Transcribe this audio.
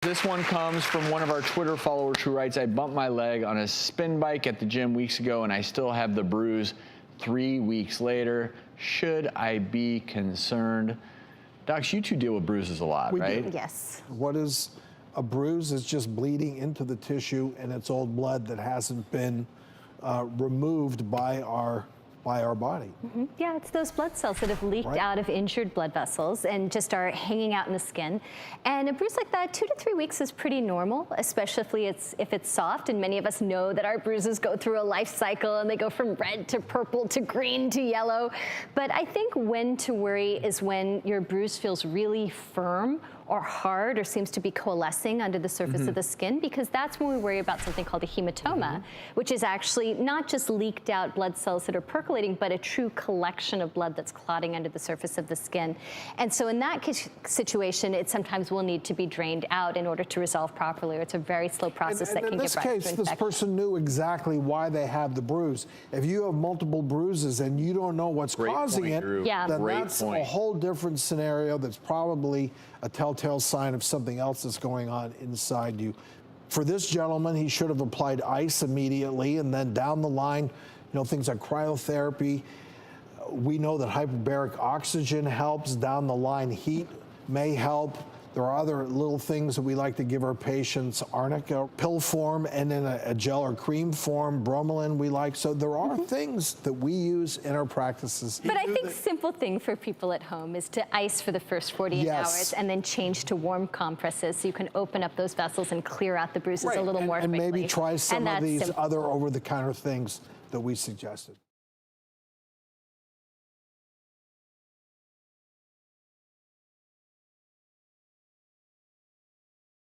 This one comes from one of our Twitter followers who writes, I bumped my leg on a spin bike at the gym weeks ago and I still have the bruise 3 weeks later. Should I be concerned? Docs, you two deal with bruises a lot, right? Yes. What is a bruise? Is just bleeding into the tissue and it's old blood that hasn't been removed by our body. Mm-hmm. Yeah, it's those blood cells that have leaked out of injured blood vessels and just are hanging out in the skin. And a bruise like that, 2 to 3 weeks is pretty normal, especially if it's soft. And many of us know that our bruises go through a life cycle and they go from red to purple to green to yellow. But I think when to worry is when your bruise feels really firm or hard or seems to be coalescing under the surface of the skin, because that's when we worry about something called a hematoma, which is actually not just leaked out blood cells that are percolating, but a true collection of blood that's clotting under the surface of the skin. And so in that situation, it sometimes will need to be drained out in order to resolve properly, or it's a very slow process that can give rise to infection. In this case, this person knew exactly why they have the bruise. If you have multiple bruises and you don't know what's causing it, then that's a whole different scenario that's probably a telltale sign of something else that's going on inside you. For this gentleman, he should have applied ice immediately, and then down the line, things like cryotherapy. We know that hyperbaric oxygen helps. Down the line, heat may help. There are other little things that we like to give our patients, arnica pill form, and in a gel or cream form, bromelain we like. So there are things that we use in our practices. But I think simple thing for people at home is to ice for the first 48 hours and then change to warm compresses so you can open up those vessels and clear out the bruises a little more quickly. And maybe try some of these other over-the-counter things that we suggested.